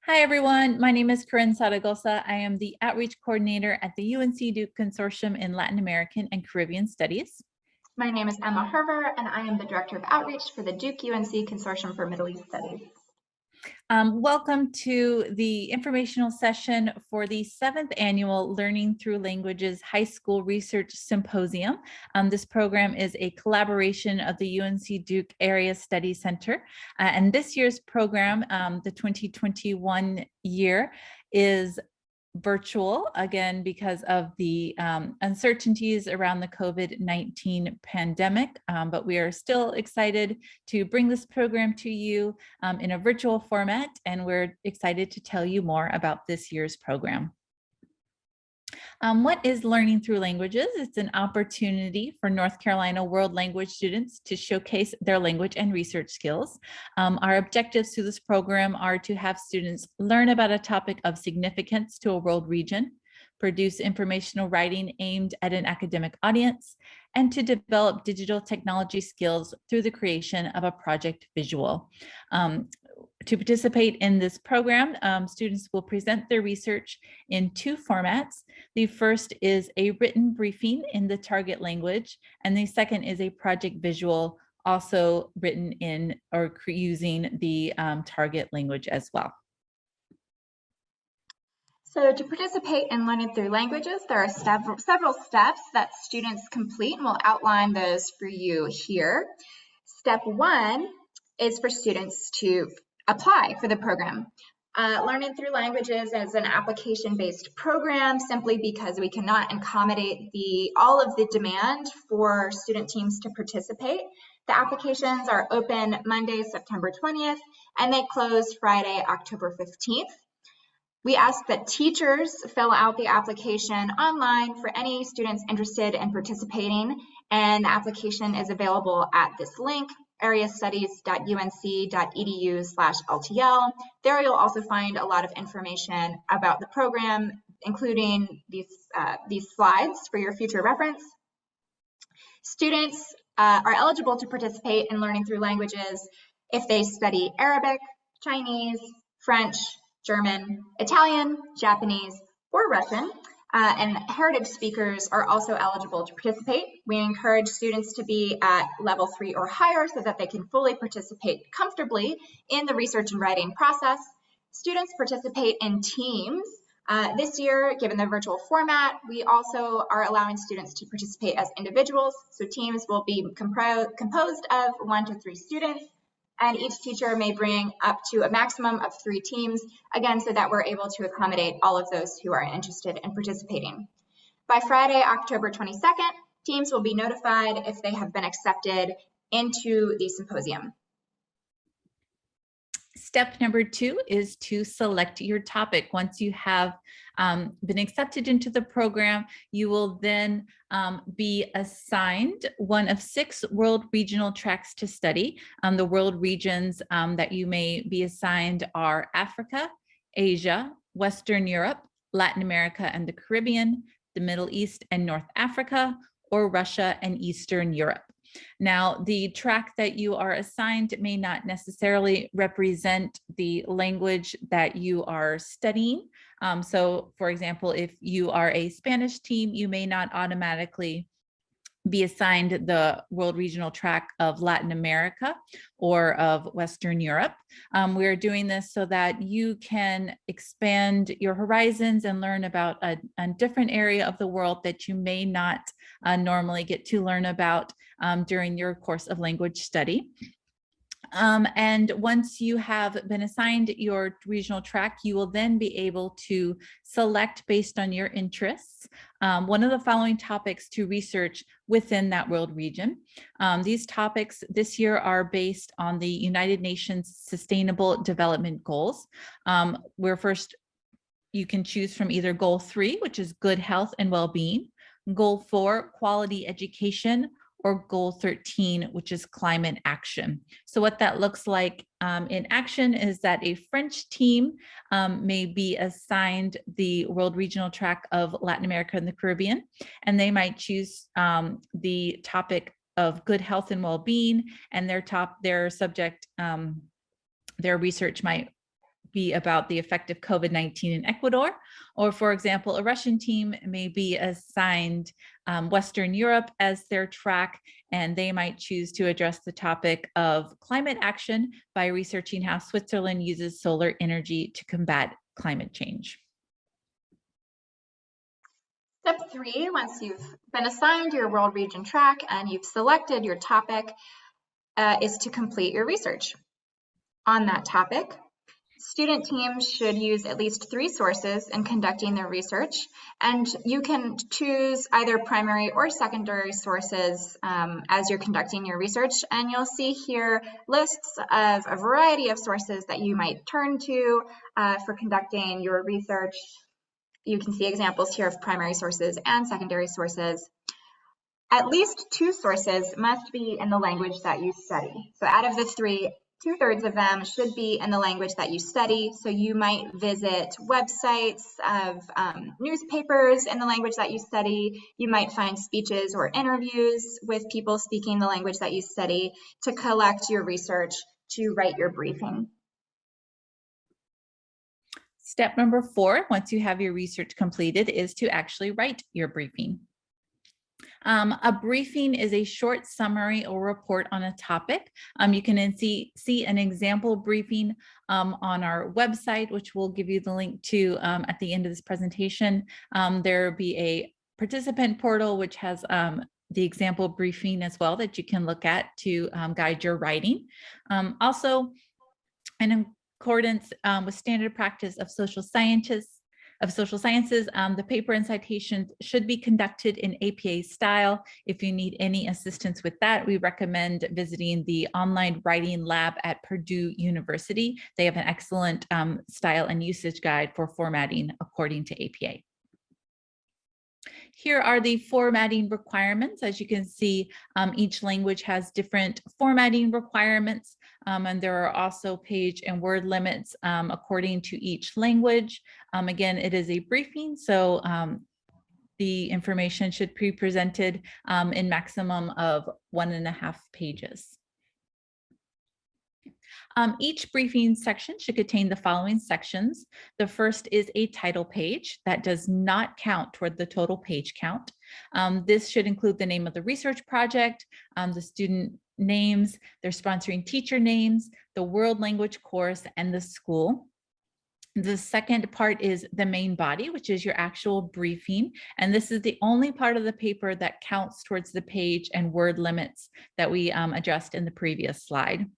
Hi, everyone. My name is Corinne Saragosa. I am the Outreach Coordinator at the UNC Duke Consortium in Latin American and Caribbean Studies. My name is Emma Herver, and I am the Director of Outreach for the Duke UNC Consortium for Middle East Studies. Welcome to the informational session for the 7th Annual Learning Through Languages High School Research Symposium. This program is a collaboration of the UNC Duke Area Study Center. And this year's program, the 2021 year, is virtual again because of the uncertainties around the COVID-19 pandemic, but we are still excited to bring this program to you in a virtual format, and we're excited to tell you more about this year's program. What is Learning Through Languages? It's an opportunity for North Carolina world language students to showcase their language and research skills. Our objectives through this program are to have students learn about a topic of significance to a world region, produce informational writing aimed at an academic audience, and to develop digital technology skills through the creation of a project visual. To participate in this program, students will present their research in 2 formats. The first is a written briefing in the target language, and the second is a project visual also written in or using the target language as well. So to participate in Learning Through Languages, there are several steps that students complete, and we'll outline those for you here. Step 1 is for students to apply for the program. Learning Through Languages is an application-based program simply because we cannot accommodate all of the demand for student teams to participate. The applications are open Monday, September 20th, and they close Friday, October 15th. We ask that teachers fill out the application online for any students interested in participating, and the application is available at this link, areastudies.unc.edu/LTL. There you'll also find a lot of information about the program, including these slides for your future reference. Students are eligible to participate in Learning Through Languages if they study Arabic, Chinese, French, German, Italian, Japanese, or Russian. And heritage speakers are also eligible to participate. We encourage students to be at level 3 or higher so that they can fully participate comfortably in the research and writing process. Students participate in teams. This year, given the virtual format, we also are allowing students to participate as individuals. So teams will be composed of 1 to 3 students, and each teacher may bring up to a maximum of 3 teams, again, so that we're able to accommodate all of those who are interested in participating. By Friday, October 22nd, teams will be notified if they have been accepted into the symposium. Step number 2 is to select your topic. Once you have been accepted into the program, you will then be assigned one of 6 world regional tracks to study. The world regions that you may be assigned are Africa, Asia, Western Europe, Latin America and the Caribbean, the Middle East and North Africa, or Russia and Eastern Europe. Now, the track that you are assigned may not necessarily represent the language that you are studying. So, for example, if you are a Spanish team, you may not automatically be assigned the world regional track of Latin America or of Western Europe. We're doing this so that you can expand your horizons and learn about a different area of the world that you may not normally get to learn about during your course of language study. And once you have been assigned your regional track, you will then be able to select based on your interests one of the following topics to research within that world region. These topics this year are based on the United Nations Sustainable Development Goals. You can choose from either Goal 3, which is good health and well-being, Goal 4, quality education, or Goal 13, which is climate action. So what that looks like in action is that a French team may be assigned the world regional track of Latin America and the Caribbean, and they might choose the topic of good health and well-being, and their research might be about the effect of COVID-19 in Ecuador, or for example, a Russian team may be assigned Western Europe as their track, and they might choose to address the topic of climate action by researching how Switzerland uses solar energy to combat climate change. Step 3, once you've been assigned your world region track and you've selected your topic, is to complete your research on that topic. Student teams should use at least 3 sources in conducting their research, and you can choose either primary or secondary sources as you're conducting your research. And you'll see here lists of a variety of sources that you might turn to for conducting your research. You can see examples here of primary sources and secondary sources. At least 2 sources must be in the language that you study. So out of the 3, 2/3 of them should be in the language that you study. So you might visit websites of newspapers in the language that you study. You might find speeches or interviews with people speaking the language that you study to collect your research to write your briefing. Step number 4, once you have your research completed, is to actually write your briefing. A briefing is a short summary or report on a topic. You can see an example briefing on our website, which we'll give you the link to at the end of this presentation. There will be a participant portal, which has the example briefing as well that you can look at to guide your writing. Also, in accordance with standard practice of social sciences, the paper and citations should be conducted in APA style. If you need any assistance with that, we recommend visiting the online writing lab at Purdue University. They have an excellent style and usage guide for formatting according to APA. Here are the formatting requirements. As you can see, each language has different formatting requirements, and there are also page and word limits according to each language. Again, it is a briefing, so the information should be presented in maximum of 1.5 pages. Each briefing section should contain the following sections. The first is a title page that does not count toward the total page count. This should include the name of the research project, the student names, their sponsoring teacher names, the world language course, and the school. The second part is the main body, which is your actual briefing. And this is the only part of the paper that counts towards the page and word limits that we addressed in the previous slide.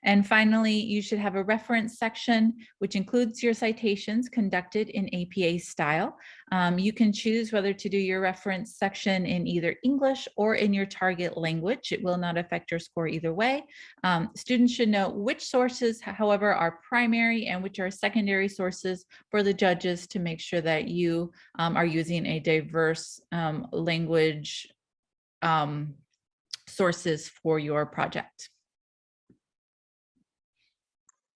And finally, you should have a reference section, which includes your citations conducted in APA style. You can choose whether to do your reference section in either English or in your target language. It will not affect your score either way. Students should know which sources, however, are primary and which are secondary sources for the judges to make sure that you are using a diverse language sources for your project.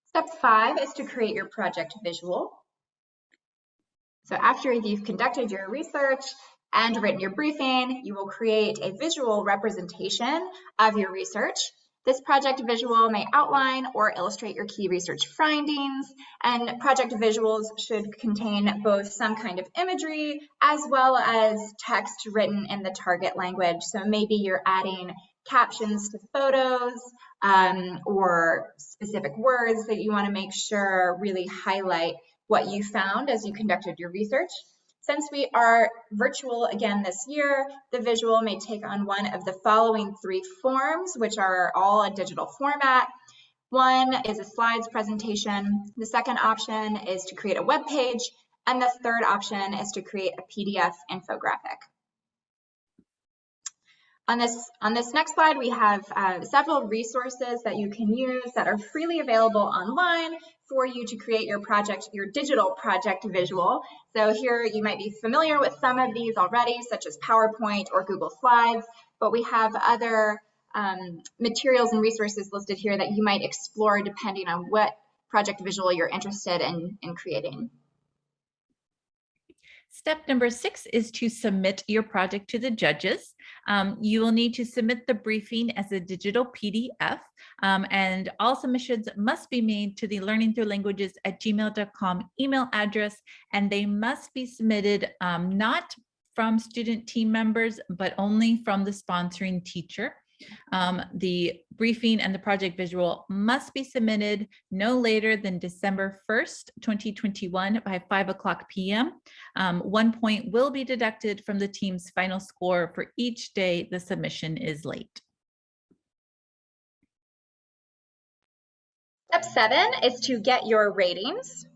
Step 5 is to create your project visual. So after you've conducted your research and written your briefing, you will create a visual representation of your research. This project visual may outline or illustrate your key research findings, and project visuals should contain both some kind of imagery as well as text written in the target language. So maybe you're adding captions to photos or specific words that you want to make sure really highlight what you found as you conducted your research. Since we are virtual again this year, the visual may take on one of the following 3 forms, which are all a digital format. One is a slides presentation. The second option is to create a web page. And the third option is to create a PDF infographic. On this next slide, we have several resources that you can use that are freely available online for you to create your project, your digital project visual. So here you might be familiar with some of these already, such as PowerPoint or Google Slides, but we have other materials and resources listed here that you might explore depending on what project visual you're interested in creating. Step number 6 is to submit your project to the judges. You will need to submit the briefing as a digital PDF, and all submissions must be made to the learningthroughlanguages@gmail.com email address, and they must be submitted not from student team members, but only from the sponsoring teacher. The briefing and the project visual must be submitted no later than December 1st, 2021 by 5:00 p.m. 1 point will be deducted from the team's final score for each day the submission is late. Step 7 is to get your ratings.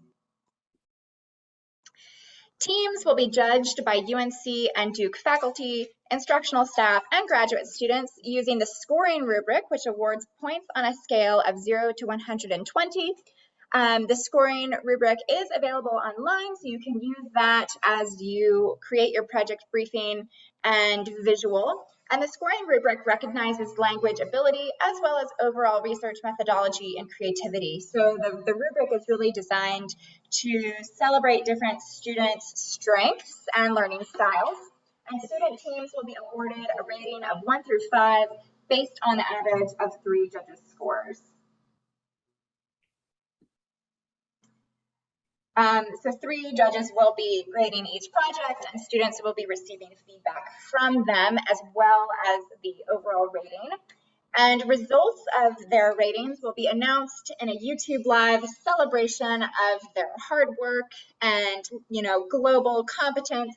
Teams will be judged by UNC and Duke faculty, instructional staff, and graduate students using the scoring rubric, which awards points on a scale of 0 to 120. The scoring rubric is available online, so you can use that as you create your project briefing and visual. And the scoring rubric recognizes language ability as well as overall research methodology and creativity. So the rubric is really designed to celebrate different students' strengths and learning styles. And student teams will be awarded a rating of 1 through 5 based on the average of 3 judges' scores. So 3 judges will be grading each project, and students will be receiving feedback from them as well as the overall rating. And results of their ratings will be announced in a YouTube live celebration of their hard work and, global competence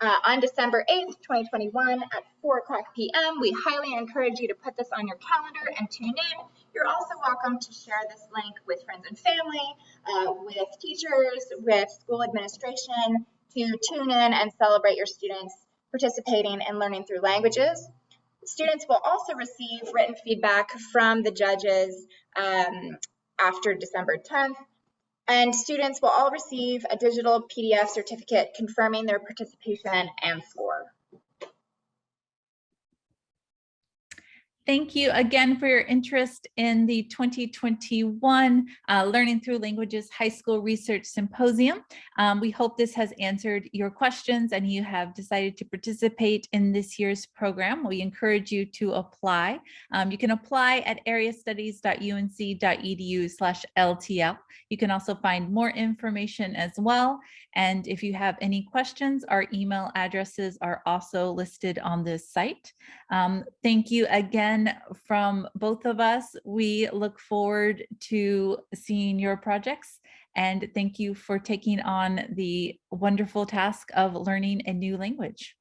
on December 8th, 2021 at 4:00 p.m. We highly encourage you to put this on your calendar and tune in. You're also welcome to share this link with friends and family, with teachers, with school administration to tune in and celebrate your students participating in learning through languages. Students will also receive written feedback from the judges after December 10th. And students will all receive a digital PDF certificate confirming their participation and score. Thank you again for your interest in the 2021 Learning Through Languages High School Research Symposium. We hope this has answered your questions and you have decided to participate in this year's program. We encourage you to apply. You can apply at areastudies.unc.edu/LTL. You can also find more information as well. And if you have any questions, our email addresses are also listed on this site. Thank you again from both of us. We look forward to seeing your projects, and thank you for taking on the wonderful task of learning a new language.